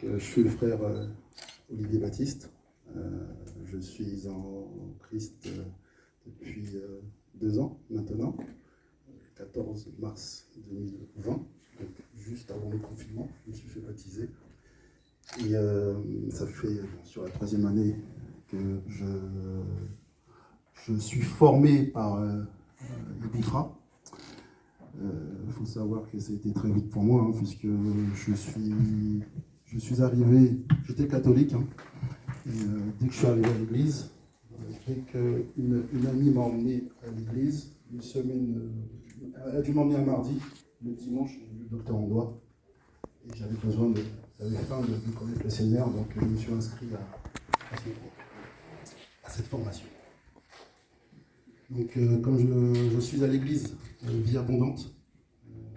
Je suis le frère Olivier Baptiste. Je suis en Christ depuis 2 ans maintenant, 14 mars 2020, donc juste avant le confinement, je me suis fait baptiser. Et ça fait sur la 3e année que je suis formé par Epifra. Il faut savoir que ça a été très vite pour moi, puisque je suis arrivé, j'étais catholique, et dès que je suis arrivé à l'église, dès qu'une amie m'a emmené à l'église, une semaine, elle a dû m'emmener un mardi, le dimanche, j'ai vu le docteur Andois, et j'avais faim de connaître le Seigneur, donc je me suis inscrit à cette formation. Donc comme je suis à l'église Vie Abondante,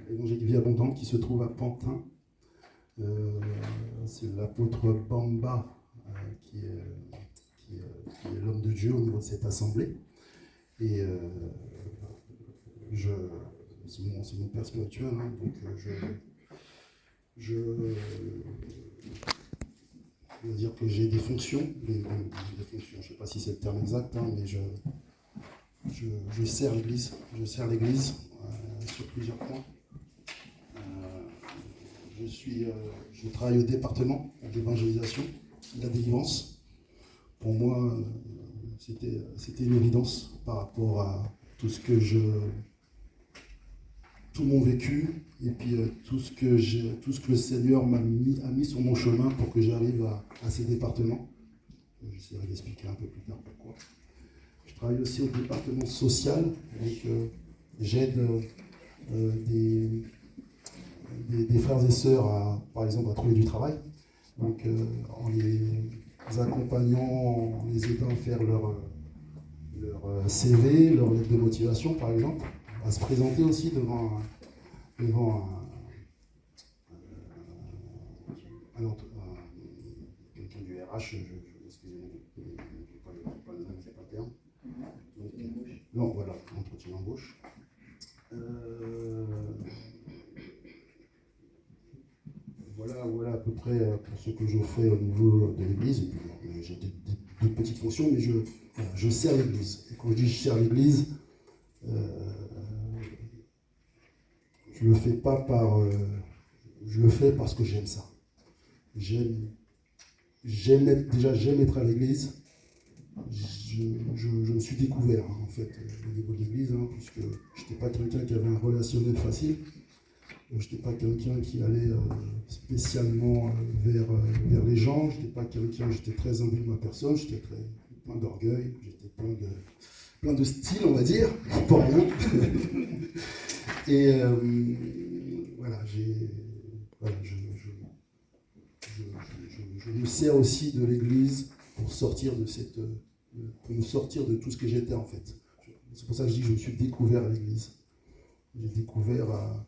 évangélique Vie Abondante qui se trouve à Pantin, c'est l'apôtre Bamba qui est l'homme de Dieu au niveau de cette assemblée. Et c'est mon père spirituel, donc je veux dire que j'ai des fonctions, je ne sais pas si c'est le terme exact, mais je sers l'église, sur plusieurs points. Je travaille au département d'évangélisation, de la délivrance. Pour moi, c'était une évidence par rapport à tout mon vécu et puis tout ce que le Seigneur a mis sur mon chemin pour que j'arrive à ces départements. J'essaierai d'expliquer un peu plus tard pourquoi. Je travaille aussi au département social, donc j'aide des frères et sœurs, par exemple, à trouver du travail. Donc, en les accompagnant, en les aidant à faire leur CV, leur lettre de motivation, par exemple, à se présenter aussi devant quelqu'un du RH, excusez-moi, je n'ai pas le nom, c'est pas le terme. Donc, non, voilà, entretien d'embauche. Voilà à peu près pour ce que je fais au niveau de l'église. J'ai des petites fonctions, mais je sers l'église. Et quand je dis je sers l'église, je le fais pas je le fais parce que j'aime ça. J'aime être à l'église. Je me suis découvert en fait au niveau de l'église, puisque je n'étais pas quelqu'un qui avait un relationnel facile. Je n'étais pas quelqu'un qui allait spécialement vers les gens. J'étais très imbu de ma personne, j'étais plein d'orgueil, j'étais plein de style, on va dire, pour rien. Et voilà, je me sers aussi de l'église pour me sortir de tout ce que j'étais en fait. C'est pour ça que je dis que je me suis découvert à l'église. J'ai découvert à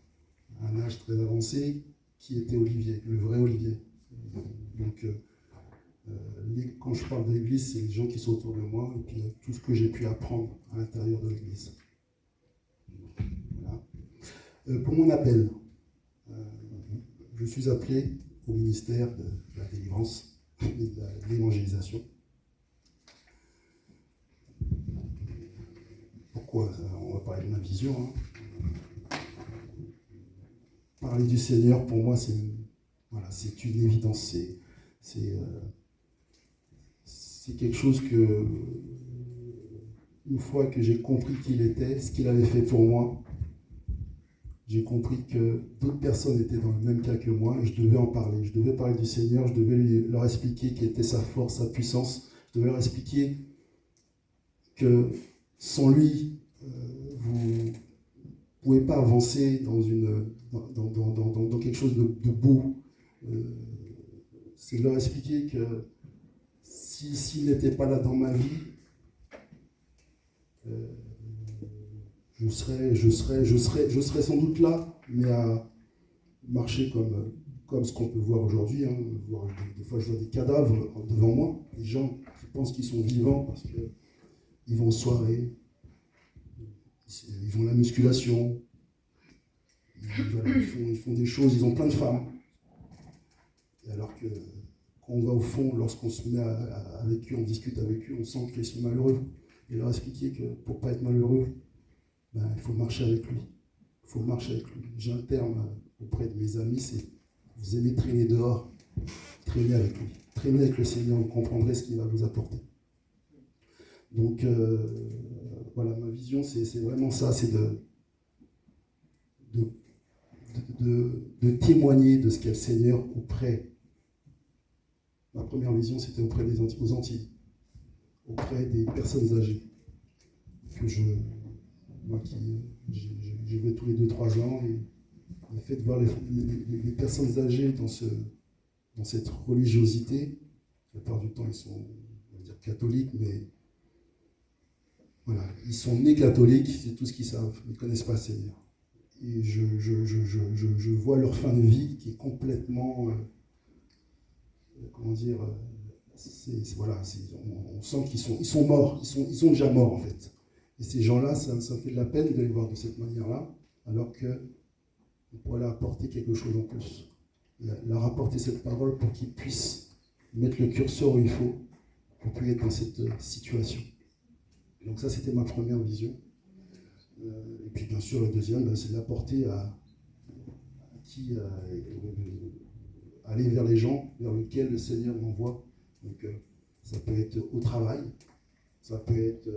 un âge très avancé qui était Olivier, le vrai Olivier. Donc quand je parle de l'église, c'est les gens qui sont autour de moi et puis tout ce que j'ai pu apprendre à l'intérieur de l'église. Voilà. Pour mon appel, je suis appelé au ministère de la délivrance et de l'évangélisation. Pourquoi? On va parler de ma vision. Parler du Seigneur, pour moi, c'est une évidence. C'est quelque chose que, une fois que j'ai compris qui il était, ce qu'il avait fait pour moi, j'ai compris que d'autres personnes étaient dans le même cas que moi et je devais en parler. Je devais parler du Seigneur, je devais leur expliquer quelle était sa force, sa puissance. Je devais leur expliquer que sans lui, vous ne pouvez pas avancer dans quelque chose de beau. C'est de leur expliquer que s'il n'était pas là dans ma vie, je serais sans doute là, mais à marcher comme ce qu'on peut voir aujourd'hui. Des fois, je vois des cadavres devant moi, des gens qui pensent qu'ils sont vivants parce qu'ils vont en soirée, ils vont à la musculation, ils font des choses, ils ont plein de femmes. Et alors que quand on va au fond, lorsqu'on se met avec eux, on discute avec eux, on sent qu'ils sont malheureux. Et leur expliquer que pour ne pas être malheureux, il faut marcher avec lui. Il faut marcher avec lui. J'ai un terme auprès de mes amis, c'est vous aimez traîner dehors, traînez avec lui. Traînez avec le Seigneur, vous comprendrez ce qu'il va vous apporter. Donc voilà, ma vision, c'est vraiment ça, c'est de témoigner de ce qu'est le Seigneur auprès. Ma première vision, c'était auprès des aux Antilles, auprès des personnes âgées, que moi qui j'y vais tous les 2-3 ans, et le fait de voir les personnes âgées dans cette religiosité, la plupart du temps ils sont, on va dire, catholiques, mais voilà, ils sont nés catholiques, c'est tout ce qu'ils savent, ils ne connaissent pas le Seigneur. Et je vois leur fin de vie qui est complètement, comment dire, voilà, on sent qu'ils sont morts, ils sont déjà morts en fait. Et ces gens-là, ça fait de la peine de les voir de cette manière-là, alors qu'on pourrait leur apporter quelque chose en plus. Leur apporter cette parole pour qu'ils puissent mettre le curseur où il faut, pour plus être dans cette situation. Donc ça, c'était ma première vision. Et puis bien sûr, la deuxième, c'est d'apporter aller vers les gens vers lesquels le Seigneur m'envoie. Donc ça peut être au travail, ça peut être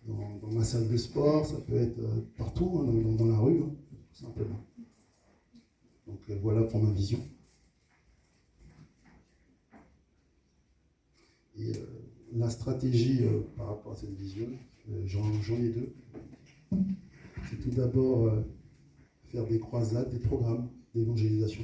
dans ma salle de sport, ça peut être partout, hein, dans la rue, hein, tout simplement. Donc voilà pour ma vision. Et la stratégie par rapport à cette vision, j'en ai deux. C'est tout d'abord faire des croisades, des programmes d'évangélisation.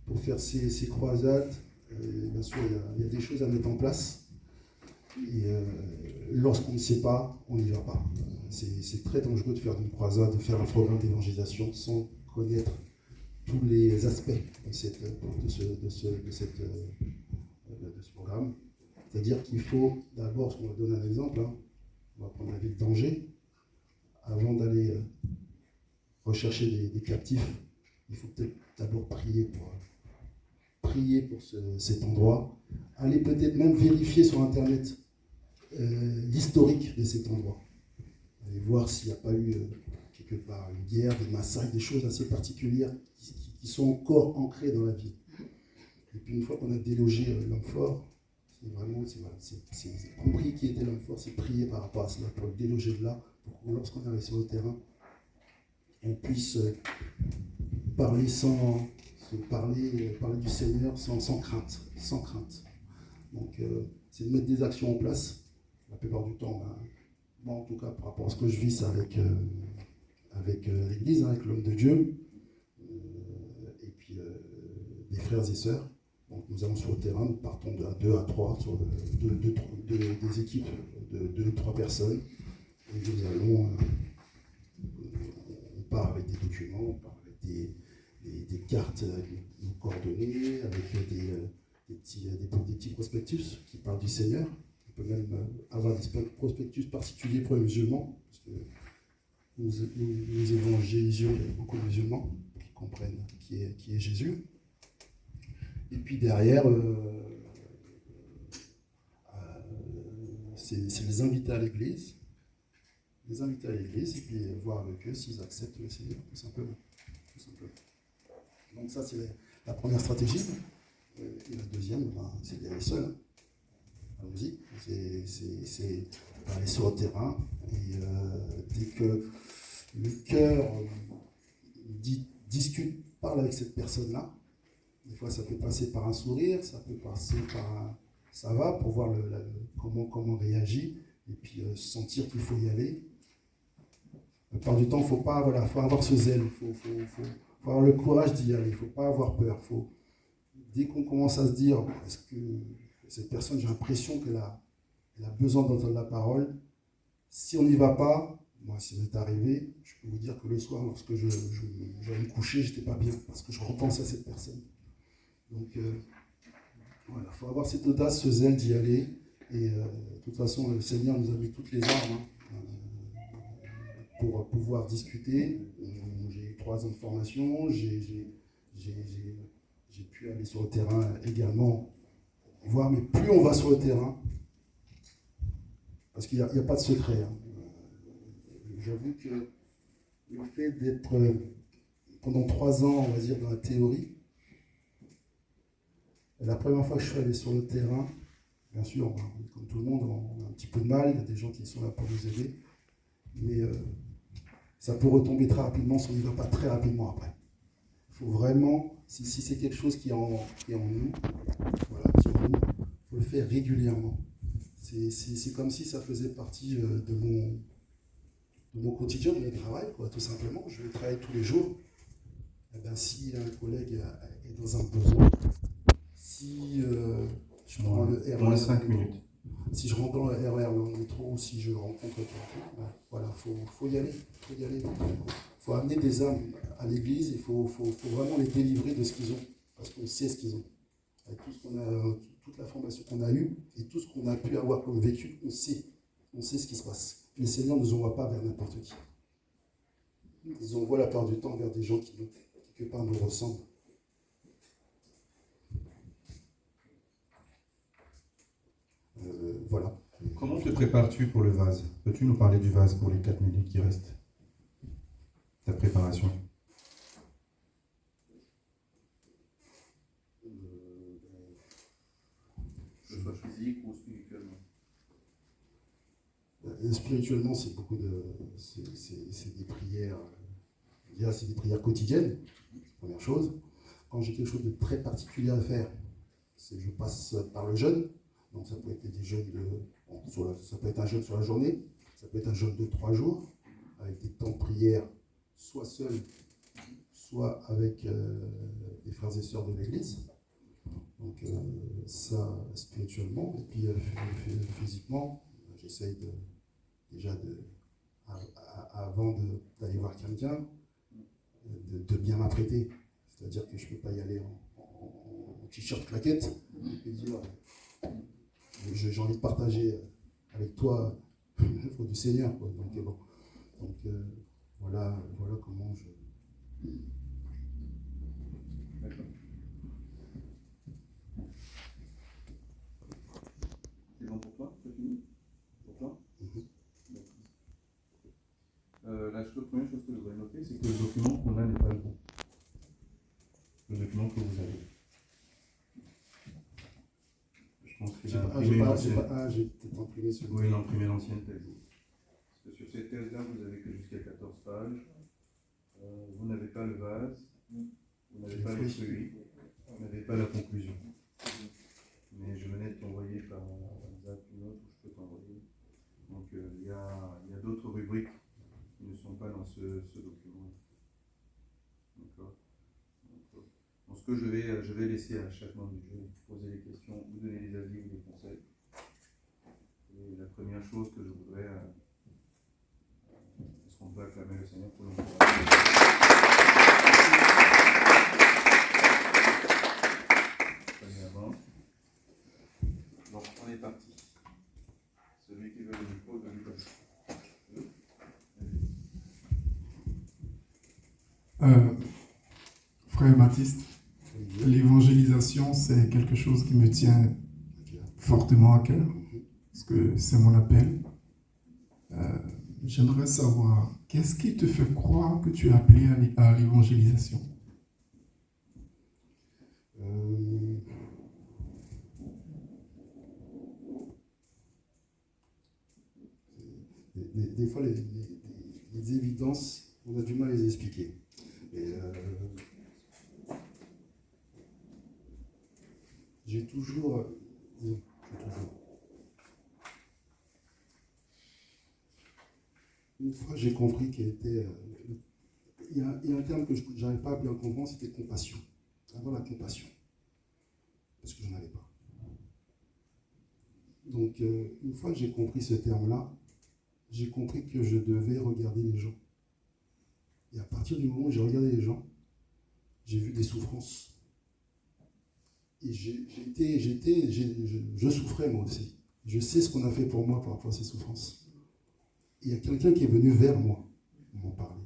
Pour faire ces croisades, bien sûr, il y a des choses à mettre en place. Et lorsqu'on ne sait pas, on n'y va pas. C'est très dangereux de faire une croisade, de faire un programme d'évangélisation sans connaître tous les aspects de ce programme. C'est-à-dire qu'il faut d'abord, on va donner un exemple, hein, on va prendre la ville d'Angers. Avant d'aller rechercher des captifs, il faut peut-être d'abord prier pour cet endroit. Aller peut-être même vérifier sur Internet l'historique de cet endroit. Aller voir s'il n'y a pas eu quelque part une guerre, des massacres, des choses assez particulières qui sont encore ancrées dans la ville. Et puis une fois qu'on a délogé l'homme fort, c'est compris qui était l'homme fort, c'est prier par rapport à cela, pour le déloger de là, pour que lorsqu'on arrive sur le terrain, on puisse parler du Seigneur sans crainte. Donc c'est de mettre des actions en place. La plupart du temps, moi en tout cas, par rapport à ce que je vis avec l'Église, avec l'homme de Dieu, et puis des frères et sœurs. Donc nous allons sur le terrain, nous partons de 2 à 3 sur des équipes de 2 ou 3 personnes. Et nous allons, on part avec des documents, on part avec des cartes avec nos coordonnées, avec des petits prospectus qui parlent du Seigneur. On peut même avoir des prospectus particuliers pour les musulmans, parce que nous évangélisons, il y a beaucoup de musulmans qui comprennent qui est Jésus. Et puis derrière, c'est les inviter à l'église. Et puis voir avec eux s'ils acceptent le Seigneur, tout simplement. Donc ça, c'est la première stratégie. Et la deuxième, c'est d'aller seul. Allons-y. C'est aller sur le terrain. Et dès que le cœur discute, parle avec cette personne-là, des fois, ça peut passer par un sourire, ça peut passer par un ça va, pour voir comment on réagit, et puis sentir qu'il faut y aller. La plupart du temps, il faut avoir ce zèle, il faut avoir le courage d'y aller, il ne faut pas avoir peur. Dès qu'on commence à se dire, est-ce que cette personne, j'ai l'impression qu'elle a besoin d'entendre la parole, si on n'y va pas, moi, si ça m'est arrivé, je peux vous dire que le soir, lorsque j'allais me coucher, je n'étais pas bien, parce que je repense à cette personne. Donc, voilà, il faut avoir cette audace, ce zèle d'y aller. Et de toute façon, le Seigneur nous a mis toutes les armes pour pouvoir discuter. J'ai 3 ans de formation, j'ai pu aller sur le terrain également, voir, mais plus on va sur le terrain, parce qu'il n'y a pas de secret. Hein. J'avoue que le fait d'être pendant 3 ans, on va dire, dans la théorie, la première fois que je suis allé sur le terrain, bien sûr, comme tout le monde, on a un petit peu de mal, il y a des gens qui sont là pour nous aider, mais ça peut retomber très rapidement si on n'y va pas très rapidement après. Il faut vraiment, si c'est quelque chose qui est en nous, voilà, qui est en nous, il faut le faire régulièrement. C'est comme si ça faisait partie de mon quotidien, de mon travail, quoi, tout simplement. Je vais travailler tous les jours. Eh bien, si un collègue est dans un besoin, si je prends le RER, moins 5 minutes. Si je rentre dans le RER, dans le métro, ou si je rencontre quelqu'un, ben, voilà, faut y aller. Il faut amener des âmes à l'église, il faut vraiment les délivrer de ce qu'ils ont, parce qu'on sait ce qu'ils ont. Avec tout ce qu'on a, toute la formation qu'on a eue et tout ce qu'on a pu avoir comme vécu, on sait ce qui se passe. Le Seigneur ne nous envoie pas vers n'importe qui. Il nous envoie la plupart du temps vers des gens qui, quelque part, nous ressemblent. Voilà. Comment te prépares-tu pour le vase? Peux-tu nous parler du vase pour les 4 minutes qui restent? Ta préparation? Que ce soit physique ou spirituellement? Spirituellement, c'est beaucoup de. C'est des prières. Déjà, c'est des prières quotidiennes, première chose. Quand j'ai quelque chose de très particulier à faire, je passe par le jeûne. Donc ça peut être des jeûnes ça peut être un jeûne sur la journée, ça peut être un jeûne de 3 jours, avec des temps de prière, soit seul, soit avec des frères et sœurs de l'église. Donc ça, spirituellement, et puis physiquement, j'essaye avant d'aller voir quelqu'un, de bien m'apprêter. C'est-à-dire que je ne peux pas y aller en t-shirt claquette et dire j'ai envie de partager avec toi l'œuvre du Seigneur, quoi. Donc, bon. Voilà comment je. D'accord. C'est bon pour toi? C'est fini? Pour toi? La première chose que je voudrais noter, c'est que le document qu'on a n'est pas le bon. Le document que vous avez. Je pense qu'il a imprimé l'ancienne. J'ai peut-être imprimé celui-là. Oui, il a imprimé l'ancienne thèse. Parce que sur cette thèse-là, vous avez que jusqu'à 14 pages. Vous n'avez pas le vase, vous n'avez pas les fruits, vous n'avez pas la conclusion. Mais je venais de t'envoyer par WhatsApp une autre où je peux t'envoyer. Donc il y a d'autres rubriques qui ne sont pas dans ce document. D'accord. Donc, ce que je vais laisser à chaque membre du jury poser des questions, ou donner des avis ou des conseils. Et la première chose que je voudrais, est-ce qu'on peut acclamer le Seigneur pour l'encourager? Donc on est parti. Celui qui veut le micro, de lui passer. Frère Baptiste, l'évangélisation, c'est quelque chose qui me tient fortement à cœur, parce que c'est mon appel. J'aimerais savoir, qu'est-ce qui te fait croire que tu es appelé à l'évangélisation? Des fois, les évidences, on a du mal à les expliquer. Et, j'ai toujours. Une fois, j'ai compris qu'il était. Il y a un terme que je n'arrive pas à bien comprendre, c'était compassion. Avoir la compassion. Parce que je n'en avais pas. Donc, une fois que j'ai compris ce terme-là, j'ai compris que je devais regarder les gens. Et à partir du moment où j'ai regardé les gens, j'ai vu des souffrances. Et je souffrais moi aussi. Je sais ce qu'on a fait pour moi par rapport à ces souffrances. Et il y a quelqu'un qui est venu vers moi m'en parler.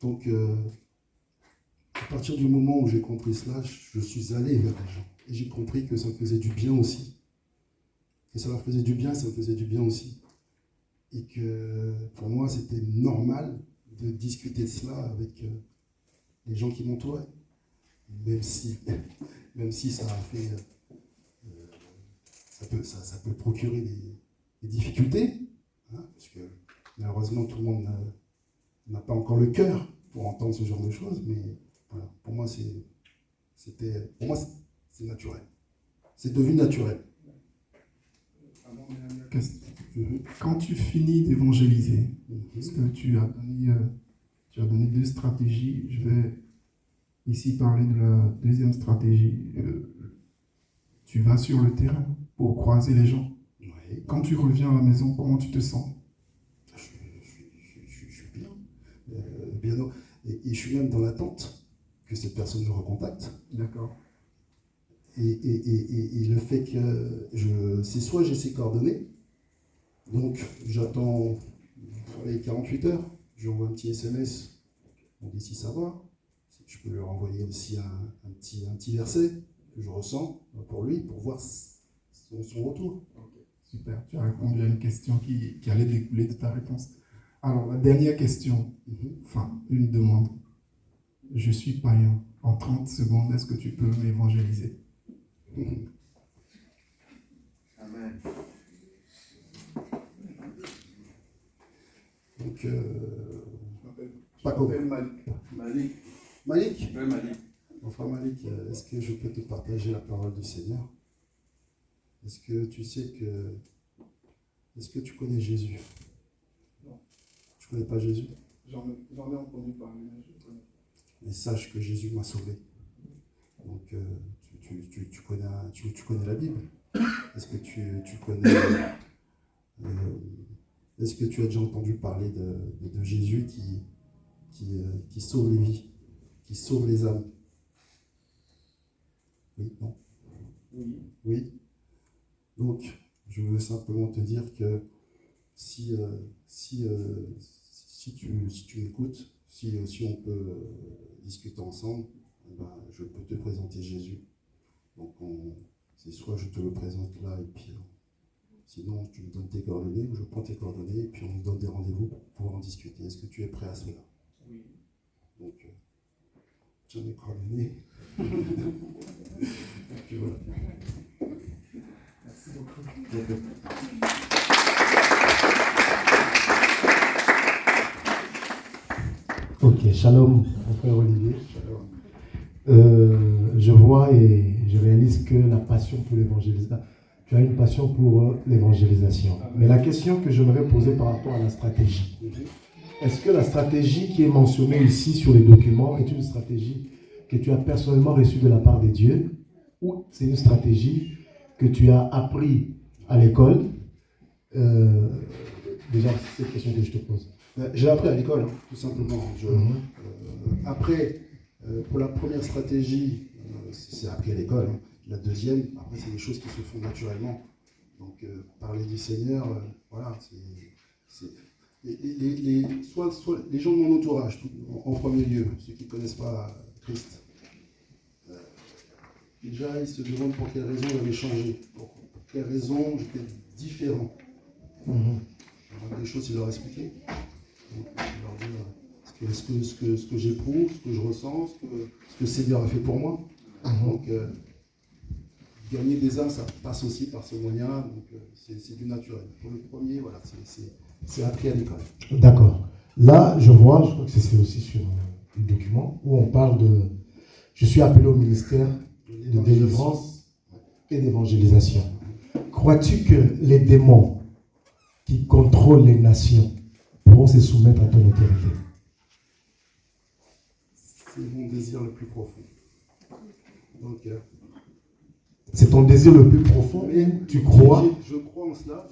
Donc, à partir du moment où j'ai compris cela, je suis allé vers les gens. Et j'ai compris que ça me faisait du bien aussi. Que ça leur faisait du bien, ça me faisait du bien aussi. Et que pour moi, c'était normal de discuter de cela avec les gens qui m'entouraient. Même si ça a fait... ça peut procurer des difficultés, hein, parce que malheureusement, tout le monde n'a pas encore le cœur pour entendre ce genre de choses, mais voilà, pour moi, c'est naturel. C'est devenu naturel. Quand tu finis d'évangéliser, parce que tu as donné deux stratégies, je vais ici parler de la deuxième stratégie. Tu vas sur le terrain pour croiser les gens. Oui. Quand tu reviens à la maison, comment tu te sens? Je suis bien. Et je suis même dans l'attente que cette personne me recontacte. D'accord. Et le fait que c'est soit j'ai ses coordonnées, donc j'attends les 48 heures, je lui envoie un petit SMS, on dit si ça va. Je peux lui renvoyer aussi un petit verset que je ressens pour lui, pour voir son retour. Okay. Super, tu as répondu à une question qui allait découler de ta réponse. Alors, la dernière question, enfin, une demande. Je suis païen. En 30 secondes, est-ce que tu peux m'évangéliser? Amen. Donc, Paco. Malik. Malik. Oui, Malik. Mon frère Malik, est-ce que je peux te partager la parole du Seigneur? Est-ce que tu sais que... Est-ce que tu connais Jésus? Non. Tu connais pas Jésus? J'en ai entendu parler, mais je ne connais pas. Mais sache que Jésus m'a sauvé. Donc, tu connais la Bible. Est-ce que tu connais... est-ce que tu as déjà entendu parler de Jésus qui sauve les vies, qui sauve les âmes? Oui, non? Oui. Oui. Donc, je veux simplement te dire que si tu m'écoutes, si on peut discuter ensemble, ben, je peux te présenter Jésus. Donc, c'est soit je te le présente là, et puis sinon tu me donnes tes coordonnées, ou je prends tes coordonnées, et puis on me donne des rendez-vous pour pouvoir en discuter. Est-ce que tu es prêt à cela? Oui. Donc, tiens mes coordonnées. Et puis voilà. Merci beaucoup. Ok, shalom, mon frère Olivier. Je vois et je réalise que la passion pour l'évangélisation, tu as une passion pour l'évangélisation. Mais la question que j'aimerais poser par rapport à la stratégie, est-ce que la stratégie qui est mentionnée ici sur les documents est une stratégie que tu as personnellement reçue de la part de Dieu, ou c'est une stratégie que tu as appris à l'école? Déjà, c'est cette question que je te pose. J'ai appris à l'école, hein, tout simplement. Après, pour la première stratégie, c'est appris à l'école. Hein. La deuxième, après, c'est des choses qui se font naturellement. Donc, parler du Seigneur, voilà, c'est soit les gens de mon entourage, en premier lieu, ceux qui ne connaissent pas Christ. Déjà, ils se demandent pour quelle raison j'avais changé, pour quelle raison j'étais différent. Des choses, il leur expliquer. Donc, leur dire ce que j'éprouve, ce que je ressens, ce que le Seigneur a fait pour moi. Donc, gagner des âmes, ça passe aussi par ce moyen. Donc, c'est du naturel. Pour le premier, voilà, c'est appris à l'école. D'accord. Là, je crois que c'est aussi sur le document où on parle de... Je suis appelé au ministère de délivrance et d'évangélisation. Crois-tu que les démons qui contrôlent les nations pourront se soumettre à ton autorité? C'est mon désir le plus profond. Donc, c'est ton désir le plus profond, mais tu crois? Je crois en cela,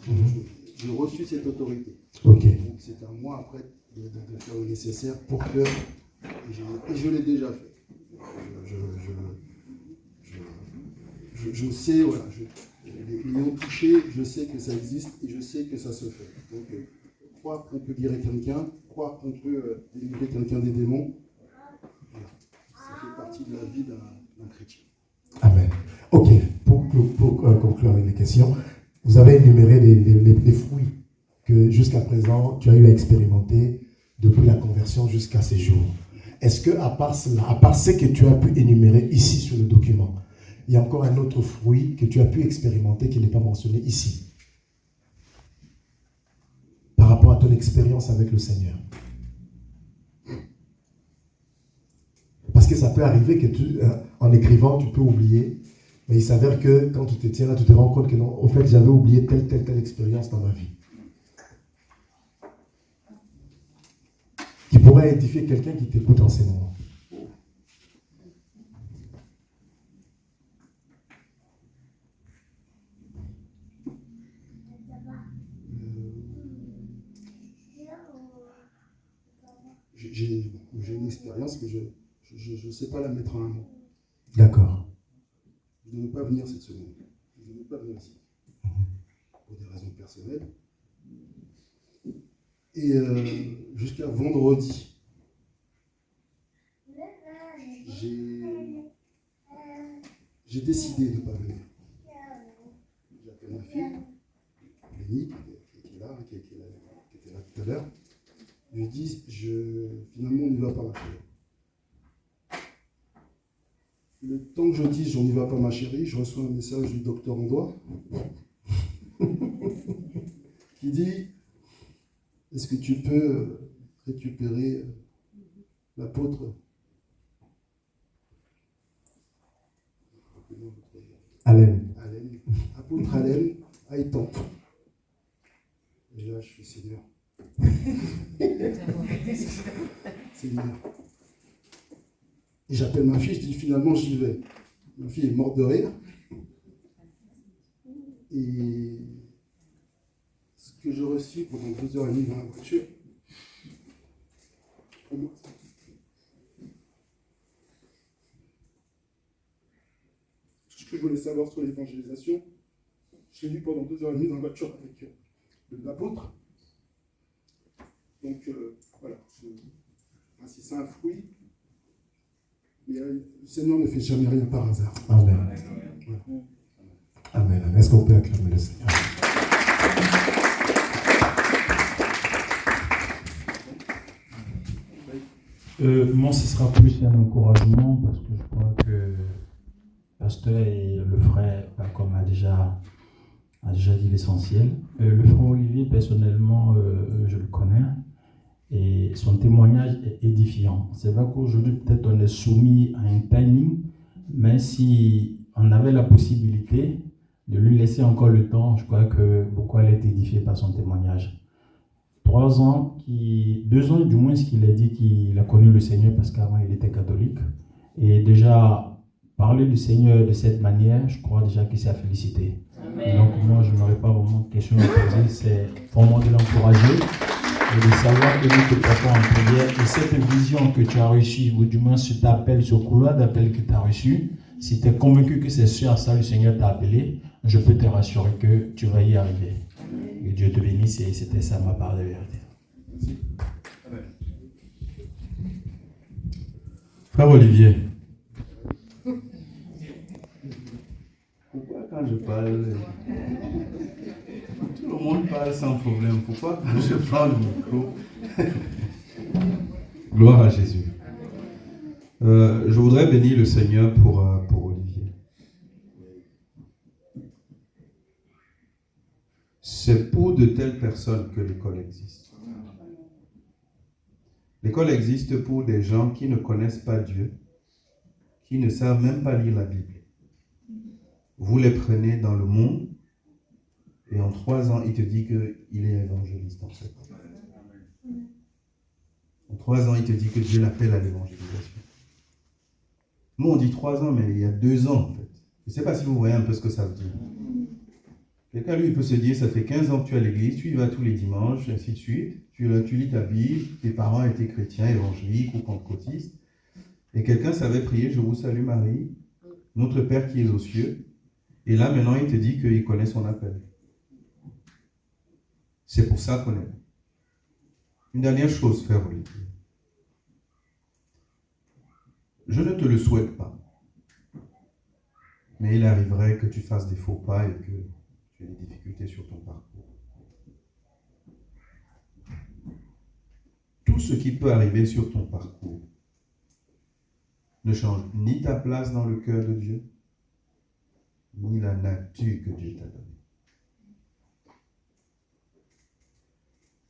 j'ai reçu cette autorité. Ok. Donc c'est à moi après de faire le nécessaire pour que... Et je l'ai déjà fait. Je sais, voilà, l'ayant touché, je sais que ça existe et je sais que ça se fait. Donc croire qu'on peut guérir quelqu'un, croire qu'on peut délivrer quelqu'un des démons. Voilà. Ça fait partie de la vie d'un chrétien. Amen. Ok, pour conclure avec les questions, vous avez énuméré les fruits que jusqu'à présent tu as eu à expérimenter depuis la conversion jusqu'à ces jours. Est-ce que à part cela, à part ce que tu as pu énumérer ici sur le document, il y a encore un autre fruit que tu as pu expérimenter qui n'est pas mentionné ici par rapport à ton expérience avec le Seigneur? Parce que ça peut arriver que en écrivant, tu peux oublier, mais il s'avère que quand tu te tiens là, tu te rends compte que non, au fait, j'avais oublié telle expérience dans ma vie. Qui pourrait édifier quelqu'un qui t'écoute en ces moments. J'ai une expérience, mais je ne sais pas la mettre en un mot. D'accord. Je ne veux pas venir cette semaine. Je ne veux pas venir ici. Pour des raisons personnelles. Et jusqu'à vendredi, j'ai décidé de ne pas venir. J'ai appelé ma fille, Lénie, qui est là, qui était là tout à l'heure. Je lui ai dit, finalement, on n'y va pas, ma chérie. Le temps que je dis, on n'y va pas, ma chérie, je reçois un message du docteur Andois qui dit, est-ce que tu peux récupérer l'apôtre Allen. Apôtre Allen à Étampes. Et là, je suis Seigneur. Seigneur. Et j'appelle ma fille, je dis finalement j'y vais. Ma fille est morte de rire. Et ce que j'ai reçu pendant 2h30 dans la voiture, ce que je voulais savoir sur l'évangélisation, je l'ai lu pendant 2h30 dans la voiture avec l'apôtre. Donc voilà, si c'est un fruit, mais, le Seigneur ne fait jamais rien par hasard. Amen. Voilà. Amen. Est-ce qu'on peut acclamer le Seigneur? Moi, ce sera plus un encouragement parce que je crois que le pasteur et le frère, comme a déjà dit l'essentiel. Le frère Olivier, personnellement, je le connais et son témoignage est édifiant. C'est vrai qu'aujourd'hui, peut-être on est soumis à un timing, mais si on avait la possibilité de lui laisser encore le temps, je crois que beaucoup allaient être édifiés par son témoignage. 2 ans du moins, ce qu'il a dit qu'il a connu le Seigneur parce qu'avant il était catholique. Et déjà, parler du Seigneur de cette manière, je crois déjà qu'il s'est à féliciter. Amen. Donc moi, je n'aurais pas vraiment de questions à poser, c'est vraiment de l'encourager et de savoir que nous te portons en prière. Et cette vision que tu as reçue, ou du moins cet appel, ce couloir d'appel que tu as reçu, si tu es convaincu que c'est sûr à ça le Seigneur t'a appelé, je peux te rassurer que tu vas y arriver. Que Dieu te bénisse et c'était ça ma part de vérité. Merci. Amen. Frère Olivier. Pourquoi quand je parle, tout le monde parle sans problème? Pourquoi quand je prends le micro? Gloire à Jésus. Je voudrais bénir le Seigneur pour Olivier. C'est pour de telles personnes que l'école existe. L'école existe pour des gens qui ne connaissent pas Dieu, qui ne savent même pas lire la Bible. Vous les prenez dans le monde et en 3 ans, il te dit qu'il est évangéliste en fait. En 3 ans, il te dit que Dieu l'appelle à l'évangélisation. Nous, on dit 3 ans, mais il y a 2 ans en fait. Je ne sais pas si vous voyez un peu ce que ça veut dire. Quelqu'un, lui, il peut se dire, ça fait 15 ans que tu es à l'église, tu y vas tous les dimanches, ainsi de suite. Tu lis ta Bible, tes parents étaient chrétiens, évangéliques ou pentecôtistes. Et quelqu'un savait prier, je vous salue Marie, notre Père qui est aux cieux. Et là, maintenant, il te dit qu'il connaît son appel. C'est pour ça qu'on est là. Une dernière chose, frère Olivier. Je ne te le souhaite pas. Mais il arriverait que tu fasses des faux pas et que tu aies des difficultés sur ton parcours. Tout ce qui peut arriver sur ton parcours ne change ni ta place dans le cœur de Dieu, ni la nature que Dieu t'a donnée.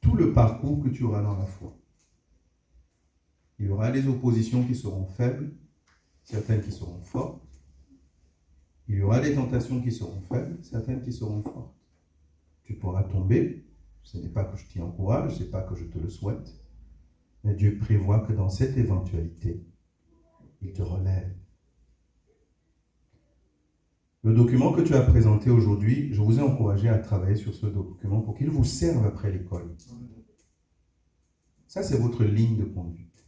Tout le parcours que tu auras dans la foi, il y aura des oppositions qui seront faibles, certaines qui seront fortes. Il y aura des tentations qui seront faibles, certaines qui seront fortes. Tu pourras tomber, ce n'est pas que je t'y encourage, ce n'est pas que je te le souhaite, mais Dieu prévoit que dans cette éventualité, il te relève. Le document que tu as présenté aujourd'hui, je vous ai encouragé à travailler sur ce document pour qu'il vous serve après l'école. Ça, c'est votre ligne de conduite.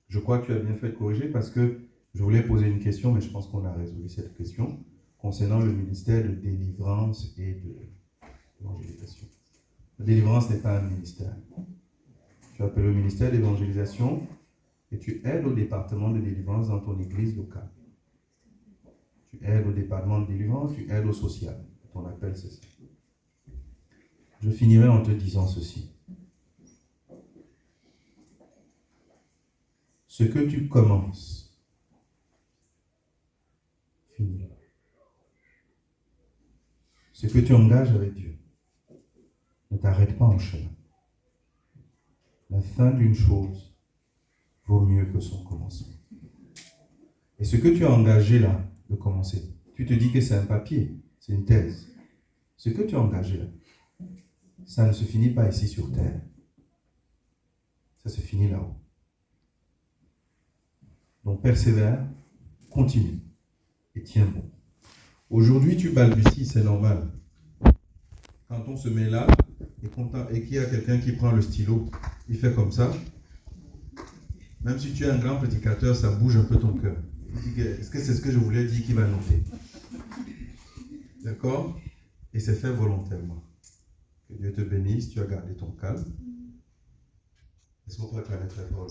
Je crois que tu as bien fait de corriger parce que je voulais poser une question, mais je pense qu'on a résolu cette question concernant le ministère de délivrance et de l'évangélisation. La délivrance n'est pas un ministère. Tu appelles le ministère d'évangélisation et tu aides au département de délivrance dans ton église locale. Tu aides au département de délivrance, tu aides au social. Ton appel, c'est ça. Je finirai en te disant ceci. Ce que tu commences, finis. Ce que tu engages avec Dieu, ne t'arrête pas en chemin. La fin d'une chose vaut mieux que son commencement. Et ce que tu as engagé là, de commencer, tu te dis que c'est un papier, c'est une thèse. Ce que tu as engagé là, ça ne se finit pas ici sur terre. Ça se finit là-haut. Donc persévère, continue et tiens bon. Aujourd'hui, tu balbuties, c'est normal. Quand on se met là et qu'il y a quelqu'un qui prend le stylo, il fait comme ça. Même si tu es un grand prédicateur, ça bouge un peu ton cœur. Est-ce que c'est ce que je voulais dire qu'il va noter? D'accord? Et c'est fait volontairement. Que Dieu te bénisse, tu as gardé ton calme. Est-ce qu'on peut acclamer très fort?